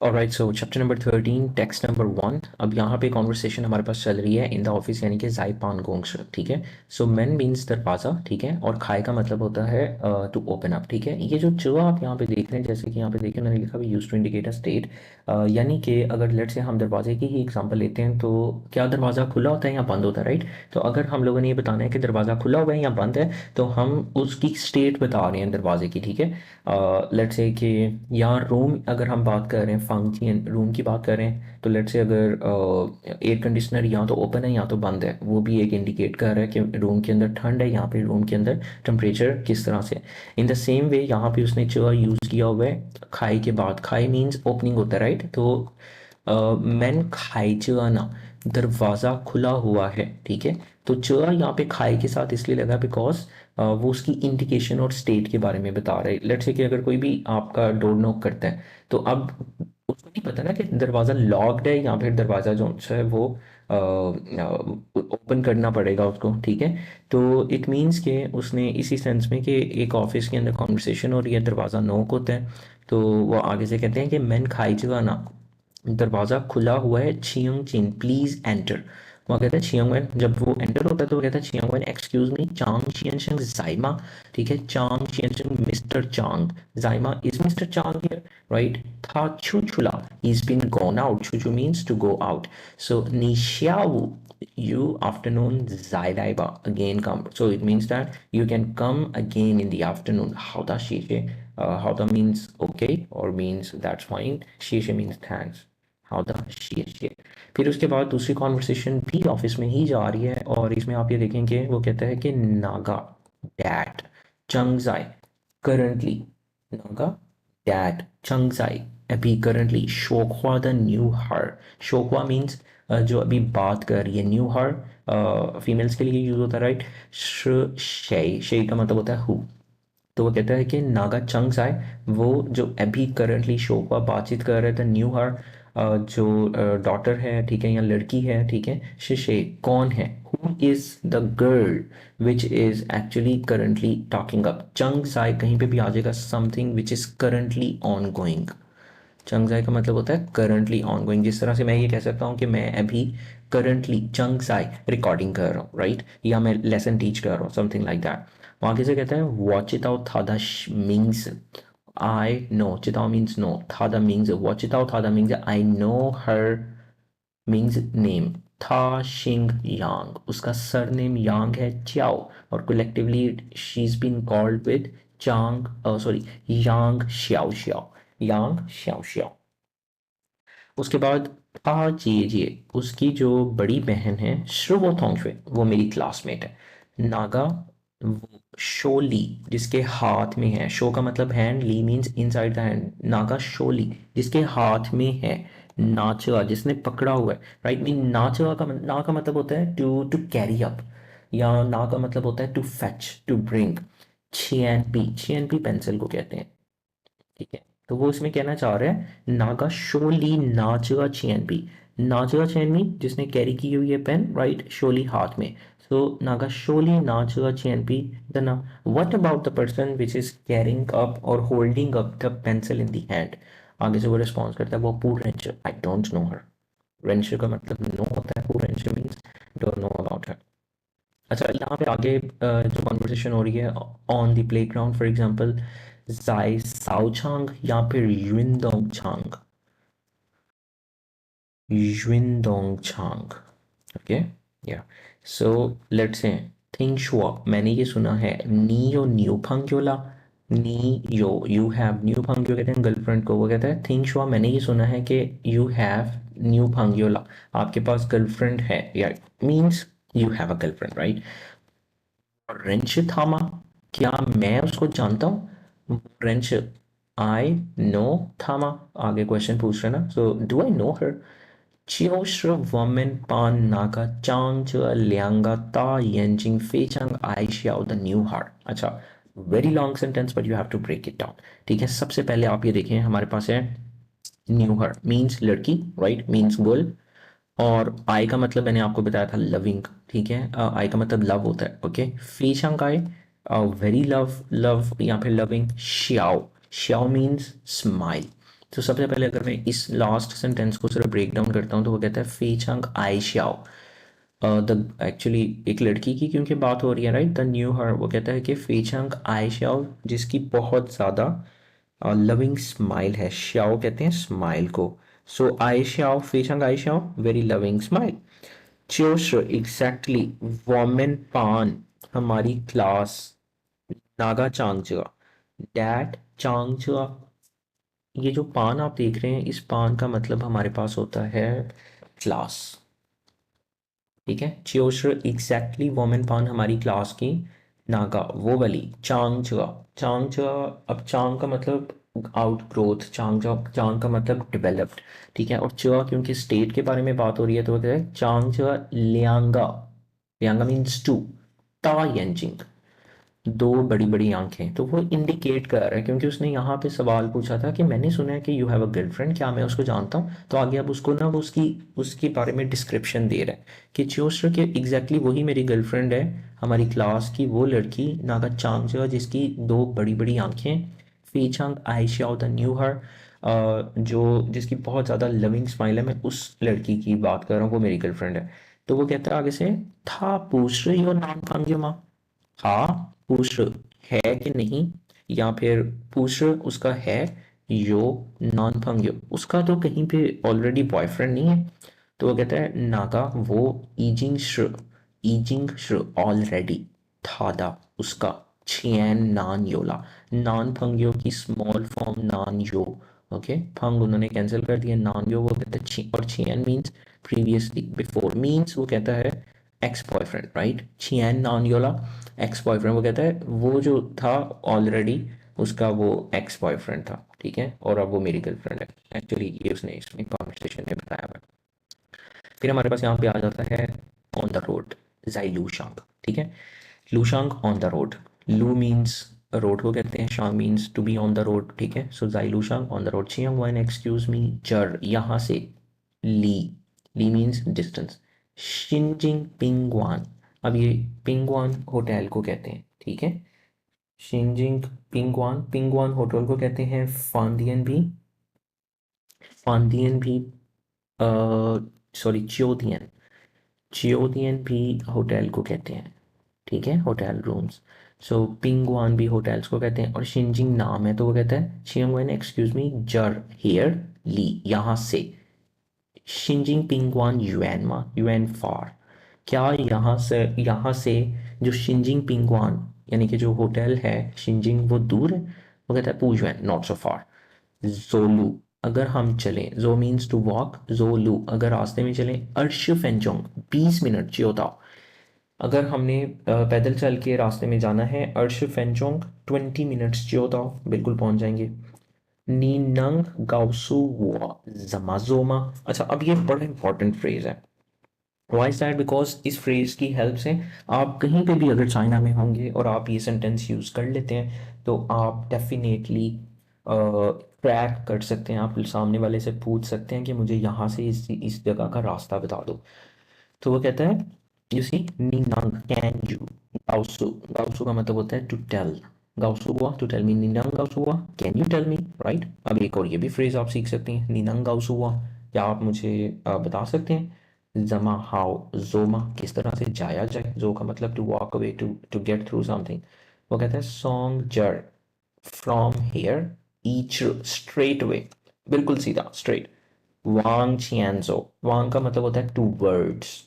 Alright, सो chapter number 13 text number 1। अब यहाँ पे कॉन्वर्सेशन हमारे पास चल रही है इन द ऑफिस, यानी कि जाई पान गोंग्स, ठीक है। सो मैन मीन्स दरवाज़ा, ठीक है, और खाए का मतलब होता है टू ओपन अप, ठीक है। ये जो च आप यहाँ पे देख रहे हैं, जैसे कि यहाँ पे देखिए मैंने लिखा हुआ use to indicate a state, यानी कि अगर लेट से हम दरवाजे की ही एग्जांपल लेते हैं तो क्या दरवाज़ा खुला होता है या बंद होता है, राइट। तो अगर हम लोगों ने ये बताना है कि दरवाज़ा खुला हुआ है या बंद है, तो हम उसकी स्टेट बता रहे हैं दरवाजे की, ठीक है। लेट्स से कि यहाँ रूम, अगर हम बात कर रहे हैं फंक्शन रूम की बात कर रहे हैं, तो लेट्स से अगर एयर कंडीशनर यहाँ तो ओपन है यहाँ तो बंद है, वो भी एक इंडिकेट कर रहा है कि रूम के अंदर ठंड है, यहाँ पे रूम के अंदर टेम्परेचर किस तरह से। इन द सेम वे यहाँ पे उसने च यूज़ किया हुआ है खाई के बाद। खाई मीन्स ओपनिंग होता है, राइट। तो मैन खाई च ना, दरवाज़ा खुला हुआ है, ठीक है। तो च यहाँ पे खाई के साथ इसलिए लगा बिकॉज वो उसकी इंडिकेशन और स्टेट के बारे में बता रहे हैं। लेट्स से कि अगर कोई भी आपका डोर नॉक करता है, तो अब उसको नहीं पता ना कि दरवाज़ा लॉक्ड है या फिर दरवाज़ा जो है वो ओपन करना पड़ेगा उसको, ठीक है। तो इट मीन्स कि उसने इसी सेंस में कि एक ऑफिस के अंदर कॉन्वर्सेशन हो रही है, दरवाज़ा नॉक होता है, तो वो आगे से कहते हैं कि मैन खाई जगह ना, दरवाज़ा खुला हुआ है, छियंग चिन प्लीज एंटर। वहाँ कहता है छियंग वैन, जब वो एंटर होता है तो वो कहता है छियंग वैन एक्सक्यूज मी चांग शियन शंग जाइमा, ठीक है। चांग शियन शंग मिस्टर चांग, जाइमा is mister Chang here, right. था छु छुला इज बीन गॉन आउट, छु छु means to go out. So ni xiao you afternoon zaidaiba again come, so it means that you can come again in the afternoon. How da she how da means okay or means that's fine, she means thanks। How the she. फिर उसके बाद दूसरी conversation भी office में ही जा रही है, और इसमें आप ये देखेंगे वो कहता है कि नागा डैट चंगजाई करंटली, नागा डैट चंगजाई अभी करंटली, शोकवा द न्यू हर। शोकवा मीन्स जो अभी बात कर रही है, न्यू हर फीमेल्स के लिए यूज होता है, राइट। शे शे का मतलब होता है हु। तो वो कहता है कि नागा चंग्स आए, वो जो अभी करंटली शो का बातचीत कर रहे थे, न्यू हर जो डॉटर है, ठीक है, या लड़की है, ठीक है। शिशे कौन है, who is the girl which is actually currently talking up. चंग्स आए कहीं पे भी आ जाएगा something which is currently on going. चंग्स आए का मतलब होता है करंटली ऑन गोइंग। जिस तरह से मैं ये कह सकता हूँ कि मैं अभी करंटली चंग्स आए रिकॉर्डिंग कर रहा हूँ, राइट, या मैं लेसन टीच कर रहा हूँ, समथिंग लाइक दैट। वहाँ कैसे कहते हैं वॉच इट आउट थादा मीन्स आई नो, चिताओ मीन्स नो, थादा मीन्स वॉच इट आउट, थादा means I know her, means name. था शिंग यांग, उसका सरनेम यांग है, च्याओ, और collectively she is been called with Chang, sorry, Yang श्याओ श्याओ, यांग श्याओ श्याओ। उसके बाद आ जी उसकी जो बड़ी बहन है श्रुवो थोंगशे, वो मेरी क्लासमेट है। नागा वो शोली, जिसके हाथ में है, शो का मतलब हैंड, ली मीन्स इनसाइड द हैंड, नागा शोली जिसके हाथ में है, नाचवा जिसने पकड़ा हुआ है, राइट। मीन नाचवा का ना का मतलब होता है टू टू कैरी अप, या ना का मतलब होता है टू फैच, टू ब्रिंग। छियनपी पेंसिल को कहते हैं, ठीक है। तो वो इसमें कहना चाह रहा है नागा शोली नाचगा छियनपी, नाचगा छियनपी जिसने कैरी की हुई है पेन, राइट, शोली हाथ में। सो नागा शोली नाचगा छियनपी द ना, what about the person which is carrying up और holding up the pencil in the hand. आगे से वो रिस्पॉन्स करता है वो पू रेंचर, आई डोंट नो हर। रेंचर का मतलब नो होता है, पू रेंचर means don't know about her. अच्छा, यहाँ पे आगे जो कॉन्वर्सेशन हो रही है on the playground, for example जाई साओचांग या फिर युनदोंग चांग, युनदोंग चांग, ओके, या। सो लेट्स से थिंग शुआ, मैंने ये सुना है, नी यो न्यू फंक्योला, नी यो यू हैव न्यू फंक्यो कहते हैं गर्लफ्रेंड को, वो कहता है थिंग शुआ मैंने ये सुना है कि यू हैव न्यू फंक्योला, आपके पास गर्लफ्रेंड है, या means you have a girlfriend, right. रेंच थामा, क्या मैं उसको जानता हूँ, रेंच आई नो थामा, आगे क्वेश्चन पूछ रहे ना, सो डू आई नो हर। चियो श्र वमेन पान नागा चांग च लियांगा ता येंजिंग फे चांग आई शियाओ द न्यू हार्ट। अच्छा, very long sentence but you have to break it down, ठीक है। सबसे पहले आप ये देखें हमारे पास है न्यू हर मीन्स लड़की, राइट, मीन्स गर्ल। और आई का मतलब मैंने आपको बताया था लविंग, ठीक है। आई का मतलब लव होता है, ओके। फी शंकाई वेरी लव, लव या फिर लविंग। श्याओ, श्याओ मीन्स स्माइल, तो सबसे पहले अगर मैं इस लास्ट सेंटेंस को सिर्फ ब्रेक डाउन करता हूँ तो वो कहता है फी चंग आई श्याओ, द एक्चुअली एक लड़की की क्योंकि बात हो रही है राइट, द न्यू हर, वो कहता है कि फी चंग आई श्याओ जिसकी बहुत ज़्यादा लविंग स्माइल है, श्याओ कहते हैं स्माइल को, सो आई श्याओ फी चंग आई श्याओ वेरी लविंग स्माइल। च्योश एग्जैक्टली, वोमेन पान हमारी क्लास, नागा चांगजुआ, डैट चांगजुआ, ये जो पान आप देख रहे हैं इस पान का मतलब हमारे पास होता है क्लास, ठीक है। च्योश एग्जैक्टली वोमेन पान हमारी क्लास की, नागा वो वाली, चांगजुआ, चांगजुआ, अब चांग का मतलब आउट ग्रोथ, चांगजुआ चांग का मतलब डेवलप्ड, ठीक है। और चुआ क्योंकि स्टेट के बारे में बात हो रही है तो वो कहते हैं चांगजुआ लियांगा, लियांगा मीन्स टू, ता यंजिंग, दो बड़ी बड़ी आंखें, तो वो इंडिकेट कर रहा है क्योंकि उसने यहाँ पे सवाल पूछा था कि मैंने सुना है कि यू हैव अ गर्लफ्रेंड, क्या मैं उसको जानता हूँ, तो आगे अब उसको ना वो उसकी उसके बारे में डिस्क्रिप्शन दे रहा है कि च्योस्टर के एग्जैक्टली वही मेरी गर्लफ्रेंड है, हमारी क्लास की वो लड़की नागा चांगजो जिसकी दो बड़ी बड़ी आंखें, फी चांग आयशाओ द न्यू हर, जो जिसकी बहुत ज़्यादा लविंग स्माइल है, मैं उस लड़की की बात कर रहा हूँ, वो मेरी गर्लफ्रेंड है। तो वो कहता है आगे से, था पूछ रही हो नाम पांग्यो माँ, हाँ पूछ है कि नहीं, या फिर पूछ उसका है, यो नॉन फंग्यो उसका तो कहीं पे ऑलरेडी बॉयफ्रेंड नहीं है, तो वो कहता है नागा वो ईजिंग श्र ऑलरेडी, थादा उसका, छियन नान योला, नॉन फंग्यो की स्मॉल फॉर्म नान यो, ओके फंग उन्होंने कैंसिल कर दिया, नान यो वो कहता है और छियन मीन्स प्रीवियसली बिफोर, मीन्स वो कहता है एक्स बॉयफ्रेंड राइट, छियन नान योला एक्स बॉयफ्रेंड, वो कहता है वो जो था ऑलरेडी उसका वो एक्स बॉयफ्रेंड था, ठीक है, और अब वो मेरी गर्लफ्रेंड है, एक्चुअली ये उसने इसमें कॉन्वर्सेशन में बताया हुआ है। फिर हमारे पास यहाँ पे आ जाता है ऑन द रोड, जाई लूशांग, ठीक है, लूशांग ऑन द रोड, लू मीन्स रोड को कहते हैं, शांग means to be on the road, ठीक है, सो जाई लूशांग ऑन द रोड, चियांग वन एक्सक्यूज मी जर यहाँ से, ली, ली मीन्स डिस्टेंस, शिंजिंग पिंगवान, अब ये पिंगवान होटल को कहते हैं, ठीक है, शिंजिंग पिंगवान, पिंगवान होटल को कहते हैं, फांदियन भी, फांदियन भी, सॉरी चियोदियन, चियोदियन भी होटल को कहते हैं, ठीक है, होटल रूम्स, सो पिंगवान भी होटल्स को कहते हैं, और शिंजिंग नाम है तो वो कहता है चियंगवन एक्सक्यूज मी जर हियर ली यहाँ से, शिंजिंग पिंगवान युएन मा युएन फार, क्या यहाँ से जो शिंजिंग पिंगवान यानी कि जो होटल है शिंजिंग वो दूर है, वो कहता है पूजुएन नॉट सो फार, जोलू अगर हम चलें, जो मीन्स टू वॉक, जोलू अगर रास्ते में चलें, अर्श फेंचोंग 20 मिनट चियोताओ, अगर हमने पैदल चल के रास्ते में जाना है, अर्श फेंचोंग 20 मिनट्स चियोताओ बिल्कुल पहुंच जाएंगे, नी नंग गाउसू वो जमाजोमा, अच्छा अब ये बड़ा इंपॉर्टेंट फ्रेज है, वाई इज दैट, बिकॉज इस फ्रेज की हेल्प से आप कहीं पे भी अगर चाइना में होंगे और आप ये सेंटेंस यूज़ कर लेते हैं तो आप डेफिनेटली ट्रैक कर सकते हैं, आप सामने वाले से पूछ सकते हैं कि मुझे यहाँ से इस जगह का रास्ता बता दो, तो वो कहता है यू सी नीनांग कैन यू, गाउसू, गाउसू का मतलब होता है टू टेल, गाउसू हुआ टू टेल मी, नीनांग गाउसू हुआ can you tell me, right. अब एक और ये भी फ्रेज आप सीख सकती हैं, नीनांग गाउसू हुआ क्या आप मुझे बता सकते हैं, जमा हाउ जोमा किस तरह से जाया जाए, जो का मतलब to walk away, to get through something, वो कहता है सॉन्ग जर from here each straight way, बिल्कुल सीधा स्ट्रेट, वांग छियानजो, वांग का मतलब होता है टू वर्ड्स,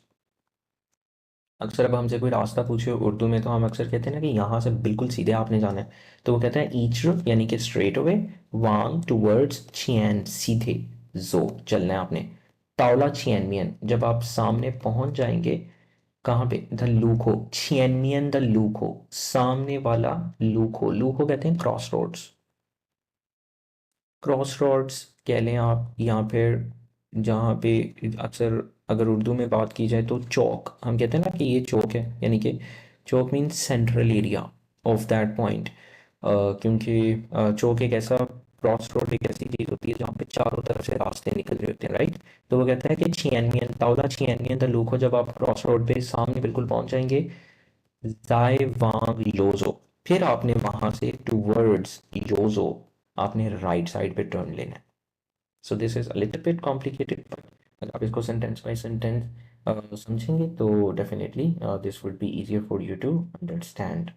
अक्सर अब हमसे कोई रास्ता पूछे उर्दू में तो हम अक्सर कहते हैं ना कि यहाँ से बिल्कुल सीधे आपने जाना है, तो वो कहता है ईच यानी कि स्ट्रेट अवे, वांग टूवर्ड्स छियन सीधे, जो चलना है आपने, तावला छियन मियन जब आप सामने पहुंच जाएंगे, कहाँ पे, द लूको छियन मियन द लूको सामने वाला, लूको, लूको कहते हैं क्रॉस रोड्स, क्रॉस रोड्स कह लें आप, या फिर जहाँ पे अक्सर अगर उर्दू में बात की जाए तो चौक, हम कहते हैं ना कि ये चौक है, यानी कि चौक means central area of that point, क्योंकि चौक एक ऐसा, क्रॉस रोड एक ऐसी चीज़ होती है जहाँ पे चारों तरफ से रास्ते निकल रहे होते हैं, राइट, तो वो कहता है कि छियानवियन ताउला छियानवियन द लूक हो, जब आप क्रॉस रोड पे सामने बिल्कुल पहुंच जाएंगे, जाए वांग योजो, फिर आपने वहां से टूवर्ड्स योजो आपने राइट साइड पे टर्न लेना है, so this is a little bit complicated, but अगर आप इसको सेंटेंस बाय सेंटेंस समझेंगे तो definitely this would be easier for you to understand.